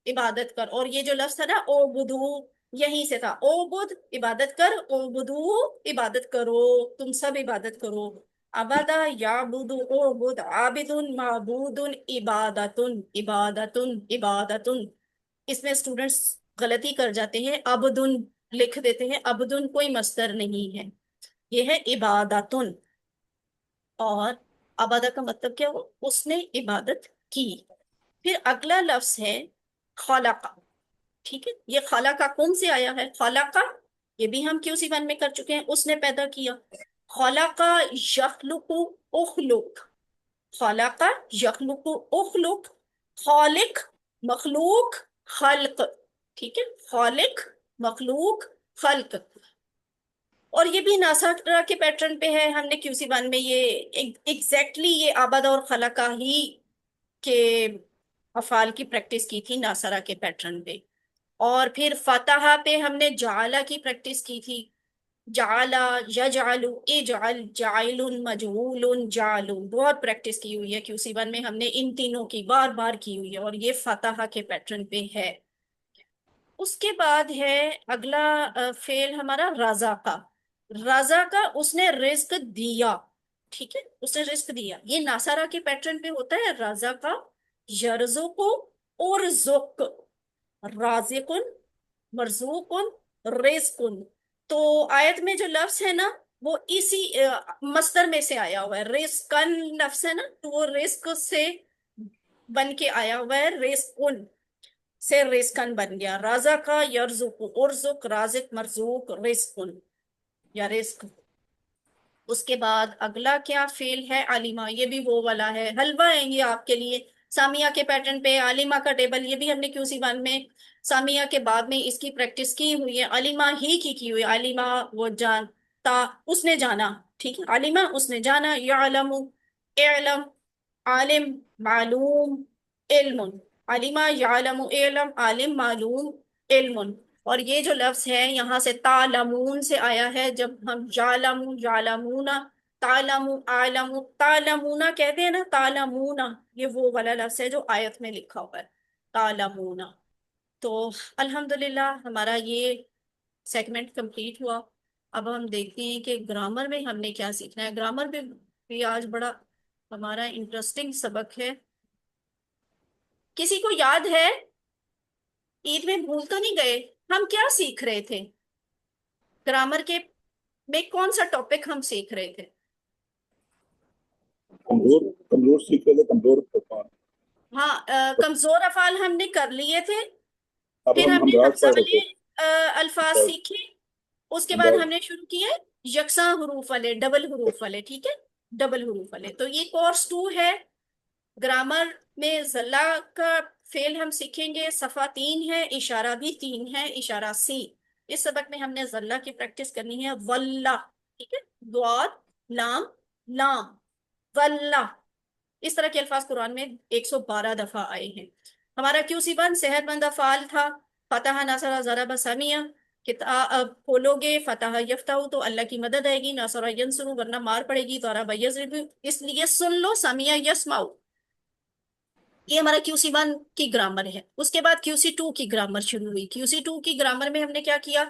عبادت کر، اور یہ جو لفظ تھا نا اعبدو، یہیں سے تھا، اعبد عبادت کر، اعبدو عبادت کرو، تم سب عبادت کرو۔ عبادہ، یعبد، اعبد، عابد، معبود، عبادت، عبادت، عبادت۔ اس میں اسٹوڈنٹس غلطی کر جاتے ہیں، عبدن لکھ دیتے ہیں، عبدن کوئی مصدر نہیں ہے، یہ ہے عبادت۔ اور عبادہ کا مطلب کیا ہو؟ اس نے عبادت کی۔ پھر اگلا لفظ ہے خلق، ٹھیک ہے، یہ خلق کون سے آیا ہے؟ خلق، یہ بھی ہم کیو سی ون میں کر چکے ہیں، اس نے پیدا کیا۔ خلق یخلق، اخلق، خلق یخلق اخلق، خالق مخلوق خلق، ٹھیک ہے، خالق مخلوق خلق۔ اور یہ بھی ناسا کے پیٹرن پہ ہے، ہم نے کیو سی ون میں یہ ایگزیکٹلی یہ آباد اور خلقہ ہی کے افعال کی پریکٹس کی تھی ناصرہ کے پیٹرن پہ۔ اور پھر فتح پہ ہم نے جعلہ کی پریکٹس کی تھی، جعلہ، یجعل، اجعل، جاعل، مجعول، جعل، بہت پریکٹس کی ہوئی ہے کیو سی ون میں ہم نے، ان تینوں کی بار بار کی ہوئی ہے، اور یہ فتح کے پیٹرن پہ ہے۔ اس کے بعد ہے اگلا فعل ہمارا رزاقہ، رزاقہ اس نے رزق دیا، ٹھیک ہے، اس نے رزق دیا، یہ ناصرہ کے پیٹرن پہ ہوتا ہے، رزاقہ، یرزق، ارزق، رازق، مرزوق، رزق۔ تو آیت میں جو لفظ ہے نا وہ اسی مصدر میں سے آیا ہوا ہے، رزقن لفظ ہے نا، تو وہ رزق سے بن کے آیا ہوا ہے، رزقن سے رزقن بن گیا، رازق، یرزق، ارزق، رازق، مرزوق، رزقن یا رزق۔ اس کے بعد اگلا کیا فعل ہے؟ علیمہ، یہ بھی وہ والا ہے، حلوہ ہے یہ آپ کے لیے، سامیہ کے پیٹرن پہ علیمہ کا ٹیبل، یہ بھی ہم نے کیو سی ون میں سامیہ کے بعد میں اس کی پریکٹس کی ہوئی ہے، علیمہ ہی کی ہوئی ہے، علیمہ وہ جانتا، اس نے جانا، ٹھیک ہے، علیمہ اس نے جانا، یعلم، اعلم، عالم، معلوم، علم، علیمہ، یعلم، اعلم، عالم، معلوم، علم۔ اور یہ جو لفظ ہے یہاں سے تعلمون سے آیا ہے، جب ہم یعلم، یعلمون، تعلم، عالم، تعلمون کہتے ہیں نا، تعلمون، یہ وہ والا لفظ ہے جو آیت میں لکھا ہوا ہے، تعلمون۔ تو الحمدللہ ہمارا یہ سیگمنٹ کمپلیٹ ہوا۔ اب ہم دیکھتے ہیں کہ گرامر میں ہم نے کیا سیکھنا ہے۔ گرامر میں بھی آج بڑا ہمارا انٹرسٹنگ سبق ہے۔ کسی کو یاد ہے عید میں بھول تو نہیں گئے ہم کیا سیکھ رہے تھے؟ گرامر کے میں کون سا ٹاپک ہم سیکھ رہے تھے؟ کمزور کمزور سیکھ رہے تھے، کمزور طوفان۔ ہاں، کمزور افعال ہم نے کر لیے تھے، اب پھر ہم ہم نے انداز حمزہ پڑھ رہے والے تھے، الفاظ انداز سیکھے، اس کے بعد انداز ہم نے شروع کیے یکساں حروف والے، ڈبل حروف والے، ٹھیک ہے، ڈبل حروف والے۔ تو یہ کورس 2 ہے گرامر میں، ذلہ کا فعل ہم سیکھیں گے، صفحہ 3 ہے، اشارہ بھی 3 ہے، اشارہ سی۔ اس سبق میں ہم نے ذلہ کی پریکٹس کرنی ہے، واللہ، ٹھیک ہے، ضاد، لام، لام، واللہ، اس طرح کے الفاظ قرآن میں 112 دفعہ آئے ہیں۔ ہمارا کیو سی ون صحت مند افعال تھا، فتح، نصرہ، ضرب، سمیہ۔ کتاب کھولو گے، فتح یفتح تو اللہ کی مدد آئے گی، نصرہ ینصرو ورنہ مار پڑے گی، ضرب یضرب اس لیے سن لو، سمیہ یسمعو۔ یہ ہمارا کیو سی ون کی گرامر ہے۔ اس کے بعد کیو سی ٹو کی گرامر شروع ہوئی۔ کیو سی ٹو کی گرامر میں ہم نے کیا کیا؟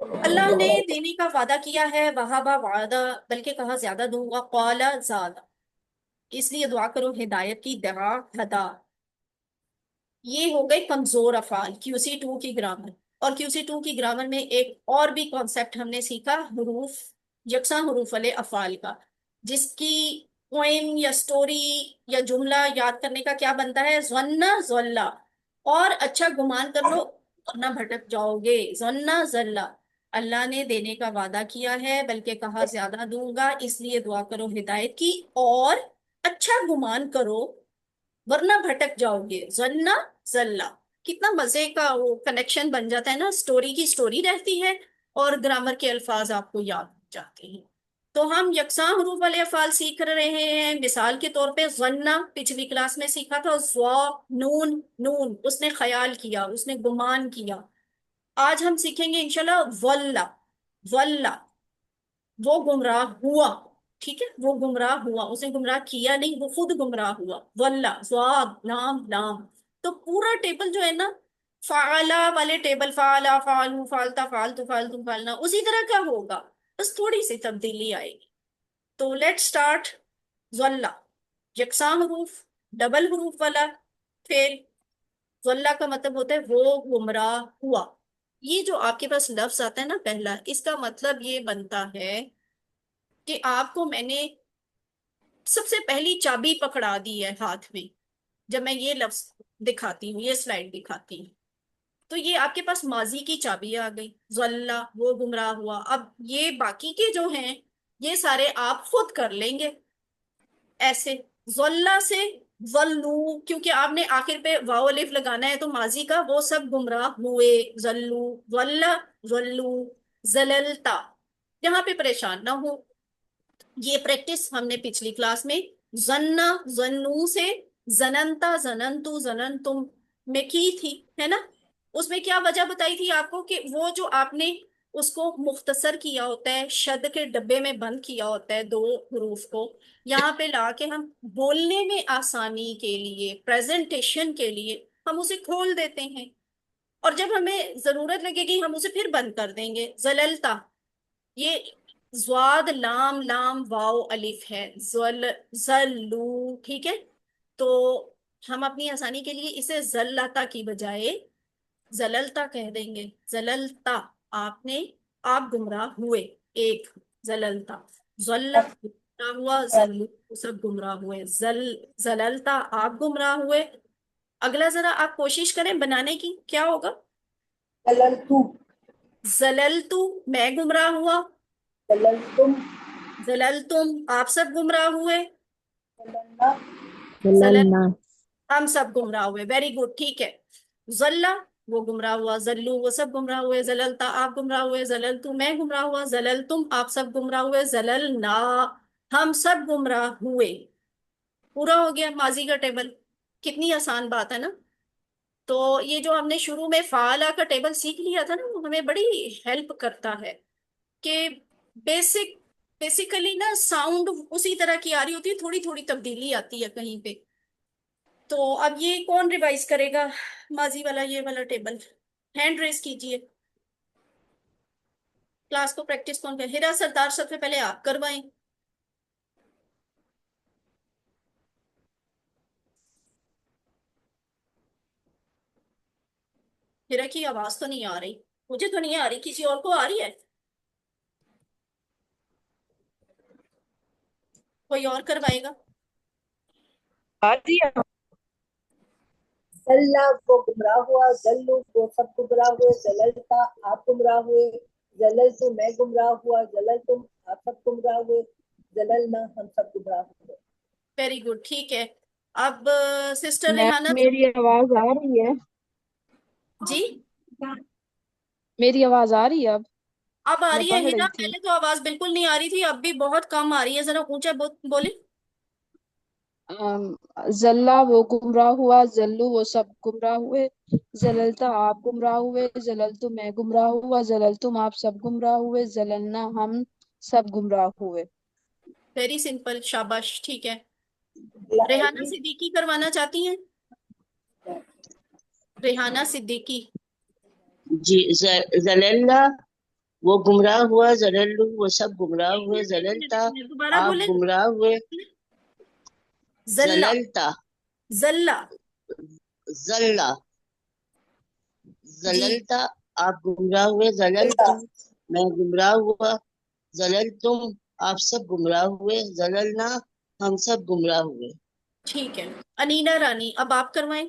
اللہ نے دینے کا وعدہ کیا ہے، وہابا وعدہ، بلکہ کہا زیادہ دوں گا، قال زاد، اس لیے دعا کرو ہدایت کی، دعا ہدا۔ یہ ہو گئی کمزور افعال، کیو سی ٹو کی گرامر۔ اور کیو سی ٹو کی گرامر میں ایک اور بھی کانسیپٹ ہم نے سیکھا، حروف، یکساں حروف والے افعال کا، جس کی پوئم یا سٹوری یا جملہ یاد کرنے کا کیا بنتا ہے؟ ظن، ظلہ، اور اچھا گمان کر لو ورنہ بھٹک جاؤ گے. ظنّا ذلّا، اللہ نے دینے کا وعدہ کیا ہے بلکہ کہا زیادہ دوں گا، اس لیے دعا کرو ہدایت کی اور اچھا گمان کرو ورنہ بھٹک جاؤ گے. ظنّا ذلّا، کتنا مزے کا وہ کنیکشن بن جاتا ہے نا، سٹوری کی سٹوری رہتی ہے اور گرامر کے الفاظ آپ کو یاد ہو جاتے ہیں. تو ہم یکساں حروف والے افعال سیکھ رہے ہیں. مثال کے طور پہ ظنّا پچھلی کلاس میں سیکھا تھا، ظا نون نون، اس نے خیال کیا، اس نے گمان کیا. آج ہم سیکھیں گے انشاءاللہ ظلّا. ظلّا وہ گمراہ ہوا، ٹھیک ہے، وہ گمراہ ہوا، اس نے گمراہ کیا نہیں، وہ خود گمراہ ہوا. ظلّا ضاد لام لام. تو پورا ٹیبل جو ہے نا، فعلا والے ٹیبل، فعلا فعلو فعلتا فعلتو فعلتم فعلنا، اسی طرح کا ہوگا، بس تھوڑی سی تبدیلی آئے گی. تو لیٹ سٹارٹ. ظلّا یکساں حروف، ڈبل حروف والا فعل. ظلّا کا مطلب ہوتا ہے وہ گمراہ ہوا. یہ جو آپ کے پاس لفظ آتا ہے نا پہلا، اس کا مطلب یہ بنتا ہے کہ آپ کو میں نے سب سے پہلی چابی پکڑا دی ہے ہاتھ میں جب میں یہ لفظ دکھاتی ہوں، یہ سلائڈ دکھاتی ہوں. تو یہ آپ کے پاس ماضی کی چابی آ گئی. ظلّا وہ گمراہ ہوا. اب یہ باقی کے جو ہیں یہ سارے آپ خود کر لیں گے ایسے. ظلّا سے ظلّو، کیونکہ آپ نے آخر پہ واو الف لگانا ہے تو ماضی کا وہ سب گمراہ ہوئے. ظلّو ظلّا ظلّو. زللتا، یہاں پہ پریشان نہ ہو، یہ پریکٹس ہم نے پچھلی کلاس میں زنّا زنّو سے زننتا زننتو زننتم میں کی تھی، ہے نا. اس میں کیا وجہ بتائی تھی آپ کو کہ وہ جو آپ نے اس کو مختصر کیا ہوتا ہے، شد کے ڈبے میں بند کیا ہوتا ہے دو حروف کو، یہاں پہ لا کے ہم بولنے میں آسانی کے لیے، پریزنٹیشن کے لیے ہم اسے کھول دیتے ہیں، اور جب ہمیں ضرورت لگے گی ہم اسے پھر بند کر دیں گے. زللتا، یہ زواد لام لام واو الف ہے، زلو، ٹھیک ہے. تو ہم اپنی آسانی کے لیے اسے زلتا کی بجائے زللتا کہہ دیں گے. زللتا، آپ نے، آپ گمراہ ہوئے. ایک زللتا، زل گمراہ ہوا، زلو سب گمراہ ہوئے. زللتا آپ گمراہ ہوئے. اگلا ذرا آپ کوشش کریں بنانے کی، کیا ہوگا؟ زللتو، زللتو میں گمراہ ہوا. زللتم، زللتم آپ سب گمراہ ہوئے. زللنا، زلل زللنا ہم سب گمراہ ہوئے. ویری گڈ، ٹھیک ہے. زلہ وہ گمراہ ہوا، زلو وہ سب گمراہ ہوئے، زللتا آپ گمراہ ہوئے، زللتو میں گمراہ ہوا، زللتم آپ سب گمراہ ہوئے، زللنا ہم سب گمراہ ہوئے. پورا ہو گیا ماضی کا ٹیبل. کتنی آسان بات ہے نا. تو یہ جو ہم نے شروع میں فعلا کا ٹیبل سیکھ لیا تھا نا، وہ ہمیں بڑی ہیلپ کرتا ہے کہ بیسیکلی نا ساؤنڈ اسی طرح کی آ رہی ہوتی ہے، تھوڑی تھوڑی تبدیلی آتی ہے کہیں پہ. تو اب یہ کون ریوائز کرے گا ماضی والا یہ والا ٹیبل؟ ہینڈ ریز کیجئے. کلاس کو پریکٹس کون کرے؟ ہیرا سردار سب سے پہلے آپ کروائیں. ہیرا کی آواز تو نہیں آ رہی، مجھے تو نہیں آ رہی، کسی اور کو آ رہی ہے؟ کوئی اور کروائے گا؟ زلہ وہ گمراہ ہوا، زلو وہ سب گمراہ ہوئے، زللتا آپ گمراہ ہوئے، زللتو میں گمراہ ہوا، زللتم آپ سب گمراہ ہوئے، زللنا ہم سب گمراہ ہوئے. ویری گڈ، ٹھیک ہے. اب سسٹر میم ریحانہ. میری آواز آ رہی ہے؟ جی میری آواز آ رہی ہے اب؟ اب آ میں رہی ہے پڑھ ہیرا، رہی تھی. پہلے تو آواز بالکل نہیں آ رہی تھی، اب بھی بہت کم آ رہی ہے، ذرا اونچا بولیں. زلہ وہ گمراہ ہوا، زلو وہ سب گمراہ ہوئے، زللتا آپ گمراہ ہوئے، زللتو میں گمراہ ہوا، زللتم آپ سب گمراہ ہوئے، زللنا ہم سب گمراہ ہوئے. ویری سمپل، شاباش، ٹھیک ہے. اللہ ریحانہ علی، صدیقی کروانا چاہتی ہیں؟ ریحانہ صدیقی. جی زللنا وہ گمراہ ہوا، زللو وہ سب گمراہ ہوئے، زللتا دوبارہ آپ بولیں. گمراہ ہوئے، زلہ زللتا زلہ زلہ جی زللتا آپ گمراہ ہوئے، زللتو میں گمراہ ہوا، زللتم آپ سب گمراہ ہوئے، زللنا ہم سب گمراہ ہوئے. ٹھیک ہے. انینا رانی اب آپ کروائیں.